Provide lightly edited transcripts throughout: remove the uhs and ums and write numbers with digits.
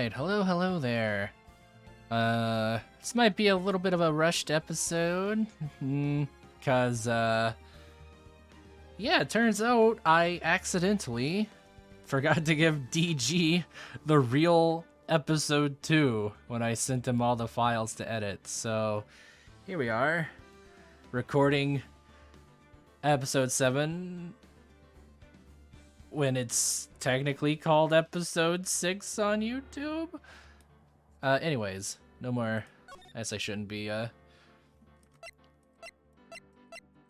Alright, hello there. This might be a little bit of a rushed episode. Cause, yeah, it turns out I accidentally forgot to give DG the real episode 2 when I sent him all the files to edit. So, here we are, recording episode 7 when it's technically called episode 6 on YouTube. Anyways, no more. I guess I shouldn't be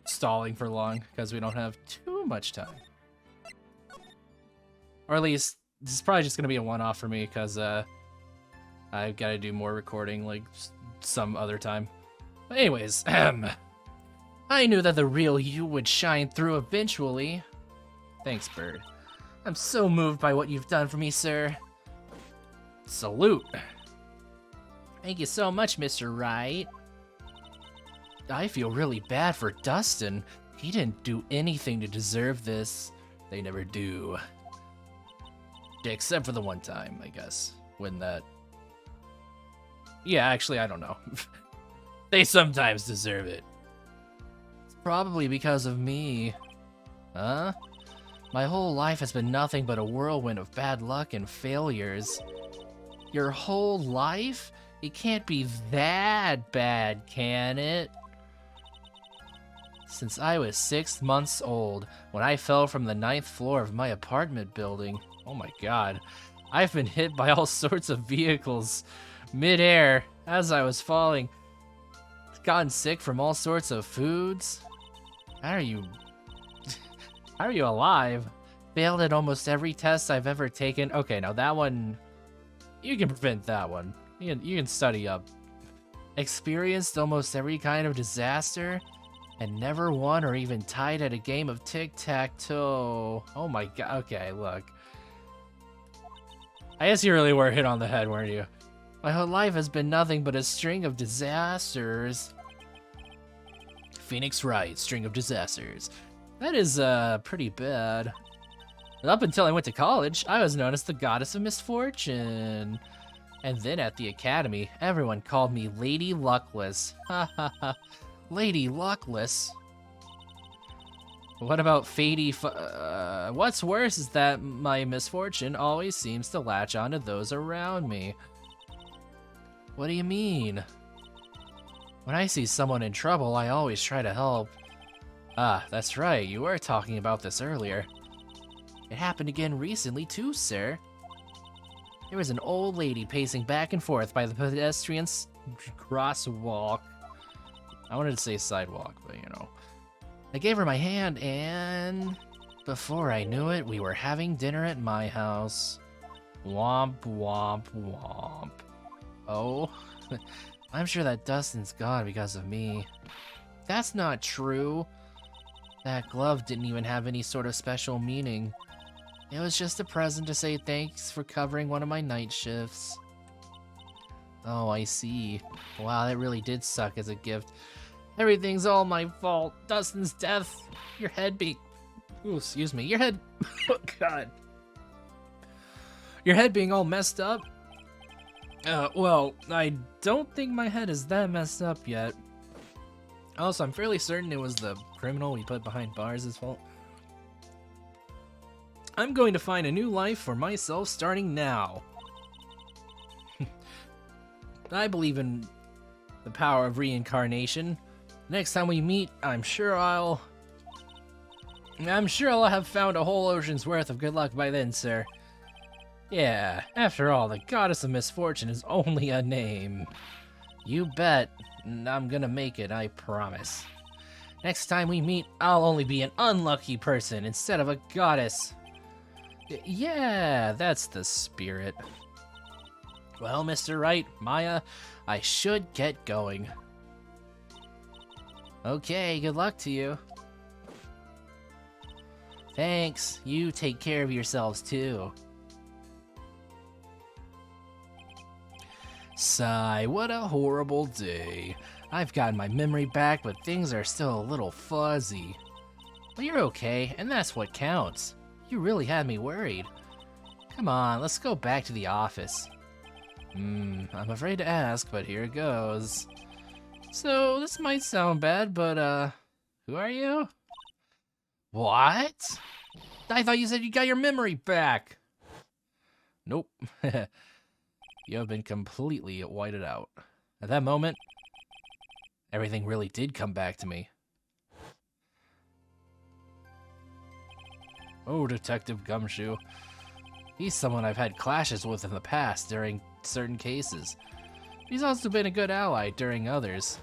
stalling for long because we don't have too much time. Or at least this is probably just gonna be a one-off for me because I've got to do more recording like some other time. But anyways, I knew that the real you would shine through eventually. Thanks, Bird. I'm so moved by what you've done for me, sir. Salute. Thank you so much, Mr. Wright. I feel really bad for Dustin. He didn't do anything to deserve this. They never do. Except for the one time, I guess. When that... Yeah, actually, I don't know. They sometimes deserve it. It's probably because of me. Huh? My whole life has been nothing but a whirlwind of bad luck and failures. Your whole life? It can't be that bad, can it? Since I was 6 months old, when I fell from the 9th floor of my apartment building. Oh my god. I've been hit by all sorts of vehicles mid-air as I was falling. Gotten sick from all sorts of foods. How are you alive? Failed at almost every test I've ever taken. Okay, now that one, you can prevent that one. You can study up. Experienced almost every kind of disaster and never won or even tied at a game of tic-tac-toe. Oh my god. Okay, look. I guess you really were hit on the head, weren't you? My whole life has been nothing but a string of disasters. Phoenix Wright, string of disasters. That is, pretty bad. Up until I went to college, I was known as the Goddess of Misfortune. And then at the academy, everyone called me Lady Luckless. Ha ha ha. Lady Luckless? What about what's worse is that my misfortune always seems to latch onto those around me. What do you mean? When I see someone in trouble, I always try to help. Ah, that's right, you were talking about this earlier. It happened again recently too, sir. There was an old lady pacing back and forth by the pedestrian crosswalk. I wanted to say sidewalk, but you know. I gave her my hand and... before I knew it, we were having dinner at my house. Womp, womp, womp. Oh, I'm sure that Dustin's gone because of me. That's not true. That glove didn't even have any sort of special meaning. It was just a present to say thanks for covering one of my night shifts. Oh, I see. Wow, that really did suck as a gift. Everything's all my fault. Dustin's death. Your head ooh, excuse me. Your head... oh, God. Your head being all messed up? Well, I don't think my head is that messed up yet. Also, I'm fairly certain it was the criminal we put behind bars' fault. I'm going to find a new life for myself starting now. I believe in the power of reincarnation. Next time we meet, I'm sure I'll have found a whole ocean's worth of good luck by then, sir. Yeah, after all, the Goddess of Misfortune is only a name. You bet. I'm gonna make it, I promise. Next time we meet, I'll only be an unlucky person instead of a goddess. Yeah, that's the spirit. Well, Mr. Wright, Maya, I should get going. Okay, good luck to you. Thanks. You take care of yourselves, too. Sigh, what a horrible day. I've gotten my memory back, but things are still a little fuzzy. But you're okay, and that's what counts. You really had me worried. Come on, let's go back to the office. I'm afraid to ask, but here it goes. So, this might sound bad, but, who are you? What? I thought you said you got your memory back. Nope. You have been completely whited out. At that moment, everything really did come back to me. Oh, Detective Gumshoe. He's someone I've had clashes with in the past during certain cases. He's also been a good ally during others.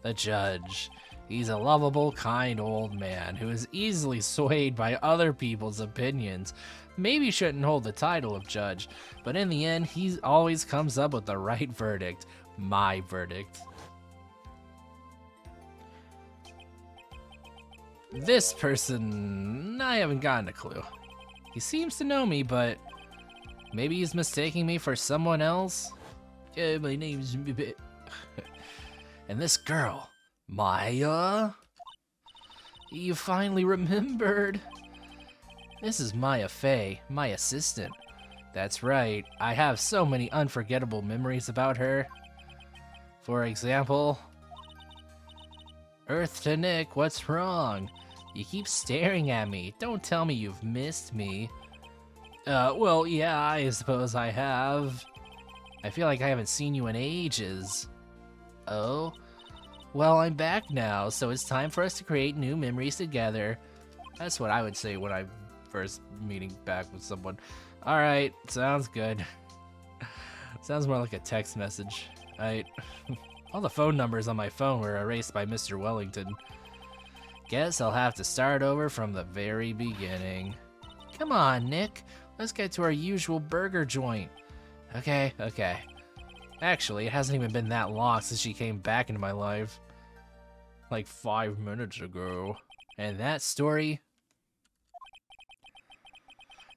The judge. He's a lovable, kind old man who is easily swayed by other people's opinions. Maybe shouldn't hold the title of judge, but in the end, he always comes up with the right verdict. My verdict. This person, I haven't gotten a clue. He seems to know me, but maybe he's mistaking me for someone else? Yeah, my name's... And this girl, Maya? You finally remembered. This is Maya Fey, my assistant. That's right, I have so many unforgettable memories about her. For example... Earth to Nick, what's wrong? You keep staring at me. Don't tell me you've missed me. Well, yeah, I suppose I have. I feel like I haven't seen you in ages. Oh? Well, I'm back now, so it's time for us to create new memories together. That's what I would say when I'm first meeting back with someone. Alright, sounds good. Sounds more like a text message. All the phone numbers on my phone were erased by Mr. Wellington. Guess I'll have to start over from the very beginning. Come on, Nick. Let's get to our usual burger joint. Okay. Actually, it hasn't even been that long since she came back into my life. Like 5 minutes ago. And that story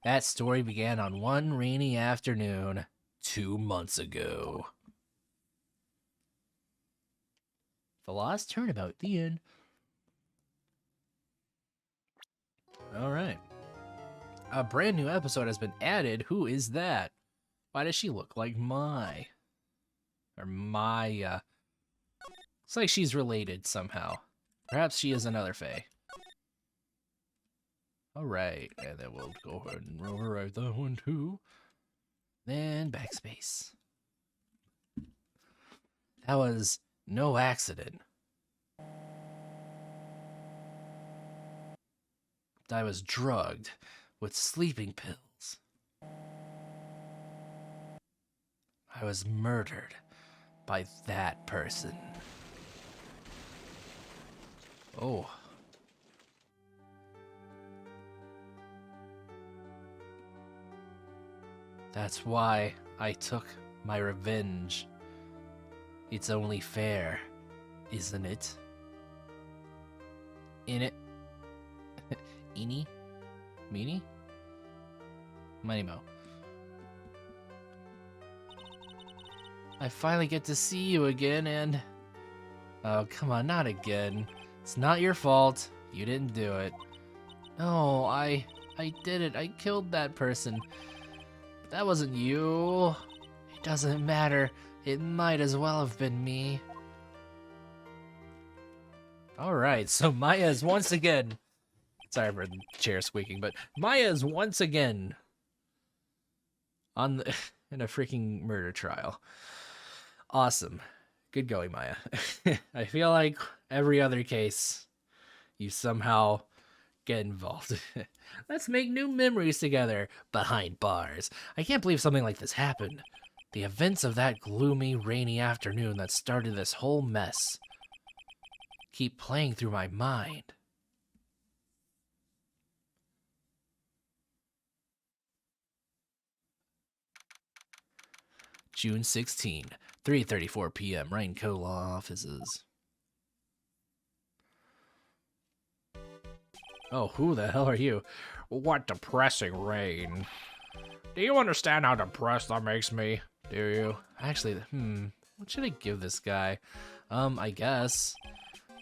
began on one rainy afternoon 2 months ago. The Lost Turnabout, the end. Alright. A brand new episode has been added. Who is that? Why does she look like Mai? Or Maya? Looks like she's related somehow. Perhaps she is another Fae. Alright, and then we'll go ahead and overwrite that one too. Then backspace. That was no accident. I was drugged with sleeping pills. I was murdered by that person. Oh. That's why I took my revenge. It's only fair, isn't it? In it. Eeny? Meeny? Money Mo. I finally get to see you again and... Oh, come on, not again. It's not your fault. You didn't do it. No, I did it. I killed that person. But that wasn't you. It doesn't matter. It might as well have been me. Alright, so Maya is once again... Sorry for the chair squeaking, but Maya is once again in a freaking murder trial. Awesome. Good going, Maya. I feel like every other case, you somehow get involved. Let's make new memories together behind bars. I can't believe something like this happened. The events of that gloomy, rainy afternoon that started this whole mess keep playing through my mind. June 16, 3:34 p.m. Rainco Law Offices. Oh, who the hell are you? What depressing rain. Do you understand how depressed that makes me? Do you? Actually, what should I give this guy? I guess.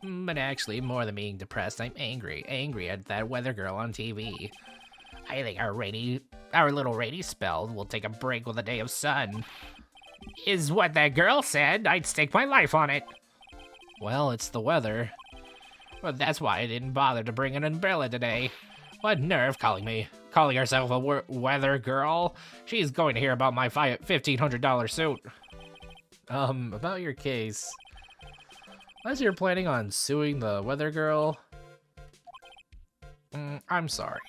But actually, more than being depressed, I'm angry. Angry at that weather girl on TV. I think our little rainy spell will take a break with a day of sun. Is what that girl said. I'd stake my life on it. Well, it's the weather. But that's why I didn't bother to bring an umbrella today. What nerve calling herself a weather girl. She's going to hear about my $1,500 suit. About your case. Unless you're planning on suing the weather girl. I'm sorry.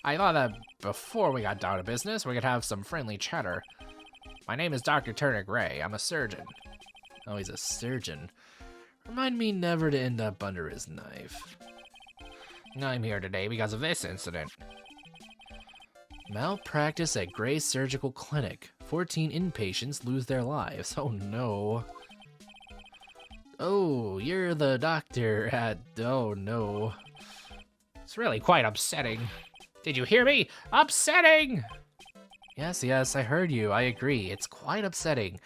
I thought that before we got down to business, we could have some friendly chatter. My name is Dr. Turner Gray. I'm a surgeon. Oh, he's a surgeon. Remind me never to end up under his knife. I'm here today because of this incident. Malpractice at Gray Surgical Clinic. 14 inpatients lose their lives. Oh no. Oh, you're the doctor at... Oh no. It's really quite upsetting. Did you hear me? Upsetting! Yes, I heard you. I agree. It's quite upsetting.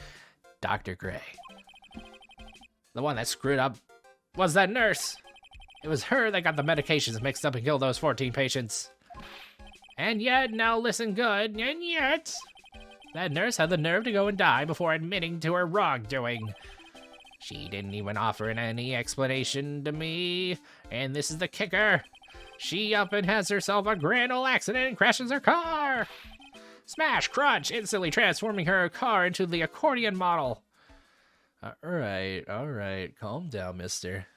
Dr. Gray. The one that screwed up was that nurse. It was her that got the medications mixed up and killed those 14 patients. And yet, now listen good, and yet, that nurse had the nerve to go and die before admitting to her wrongdoing. She didn't even offer any explanation to me, and this is the kicker. She up and has herself a grand old accident and crashes her car. Smash, crunch, instantly transforming her car into the accordion model. Alright, calm down, mister.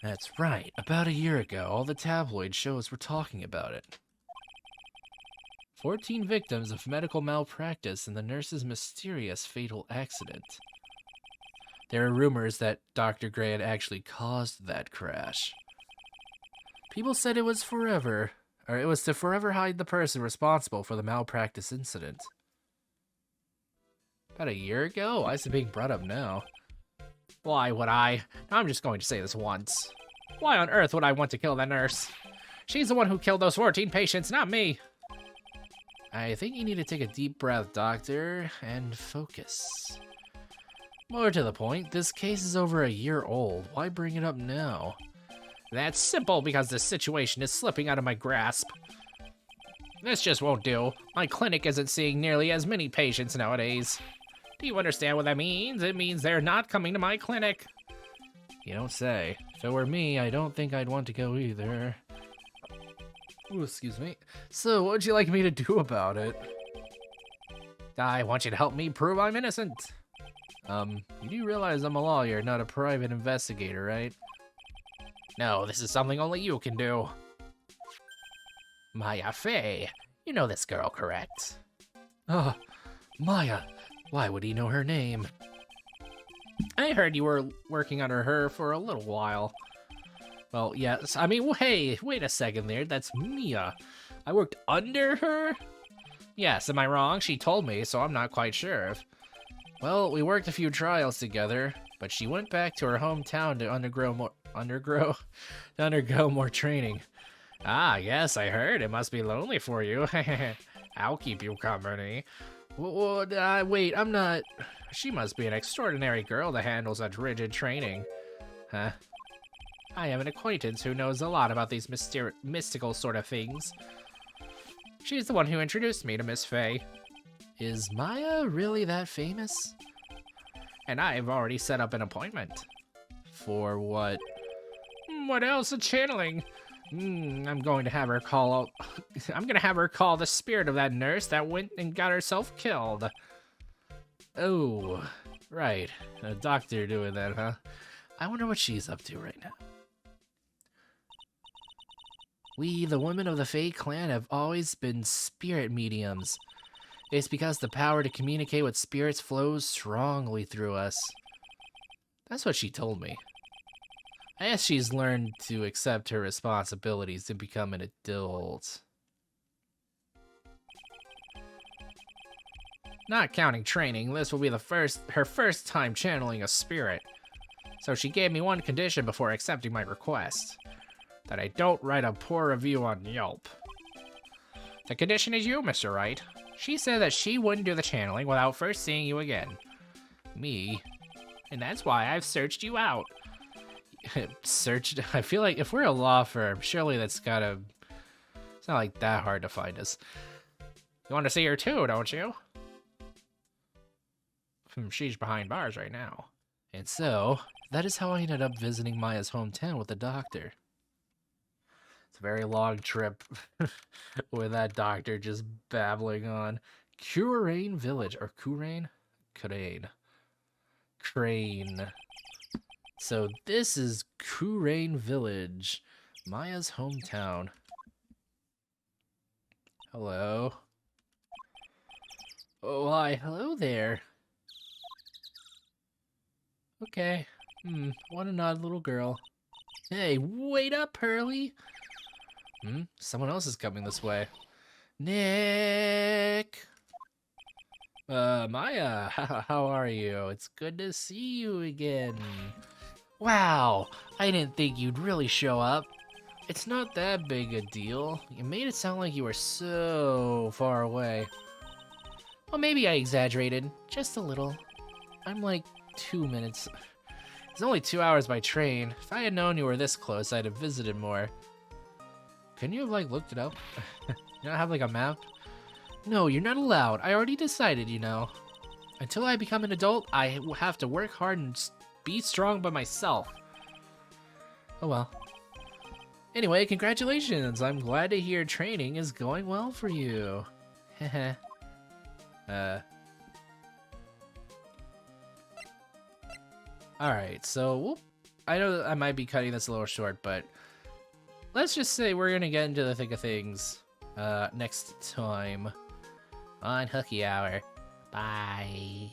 That's right, about a year ago, all the tabloid shows were talking about it. 14 victims of medical malpractice and the nurse's mysterious fatal accident. There are rumors that Dr. Gray had actually caused that crash. People said it was to forever hide the person responsible for the malpractice incident. About a year ago? Why is it being brought up now? Why would I? I'm just going to say this once. Why on earth would I want to kill that nurse? She's the one who killed those 14 patients, not me. I think you need to take a deep breath, doctor, and focus. More to the point, this case is over a year old. Why bring it up now? That's simple because the situation is slipping out of my grasp. This just won't do. My clinic isn't seeing nearly as many patients nowadays. Do you understand what that means? It means they're not coming to my clinic. You don't say. If it were me, I don't think I'd want to go either. Ooh, excuse me. So, what would you like me to do about it? I want you to help me prove I'm innocent. You do realize I'm a lawyer, not a private investigator, right? No, this is something only you can do. Maya Fey. You know this girl, correct? Oh, Maya. Why would he know her name? I heard you were working under her for a little while. Well, yes. I mean, hey, wait a second there. That's Mia. I worked under her? Yes, am I wrong? She told me, so I'm not quite sure. Well, we worked a few trials together, but she went back to her hometown to undergo more training. Ah, yes, I heard. It must be lonely for you. I'll keep you company. Wait, I'm not... She must be an extraordinary girl to handle such rigid training. Huh? I have an acquaintance who knows a lot about these mystical sort of things. She's the one who introduced me to Miss Fey. Is Maya really that famous? And I've already set up an appointment. For what? What else? A channeling. I'm going to have her call the spirit of that nurse that went and got herself killed. Oh, right. A doctor doing that, huh? I wonder what she's up to right now. We, the women of the Fae clan, have always been spirit mediums. It's because the power to communicate with spirits flows strongly through us. That's what she told me. I guess she's learned to accept her responsibilities and become an adult. Not counting training, this will be her first time channeling a spirit. So she gave me one condition before accepting my request. That I don't write a poor review on Yelp. The condition is you, Mr. Wright. She said that she wouldn't do the channeling without first seeing you again. Me? And that's why I've searched you out. searched. I feel like if we're a law firm, surely that's gotta. It's not like that hard to find us. You want to see her too, don't you? She's behind bars right now. And so, that is how I ended up visiting Maya's hometown with the doctor. It's a very long trip with that doctor just babbling on. Kurain Village, or Kurain? Crane. So this is Kurain Village, Maya's hometown. Hello. Oh, hi. Hello there. Okay. What an odd little girl. Hey, wait up, Pearly. Someone else is coming this way. Nick! Maya, how are you? It's good to see you again. Wow, I didn't think you'd really show up. It's not that big a deal. You made it sound like you were so far away. Well, maybe I exaggerated. Just a little. I'm like 2 minutes. It's only 2 hours by train. If I had known you were this close, I'd have visited more. Couldn't you have, like, looked it up? You don't have, like, a map? No, you're not allowed. I already decided, you know. Until I become an adult, I have to work hard and be strong by myself. Oh well. Anyway, congratulations. I'm glad to hear training is going well for you. Heh. Alright, so I know I might be cutting this a little short, but let's just say we're gonna get into the thick of things next time on Hooky Hour. Bye.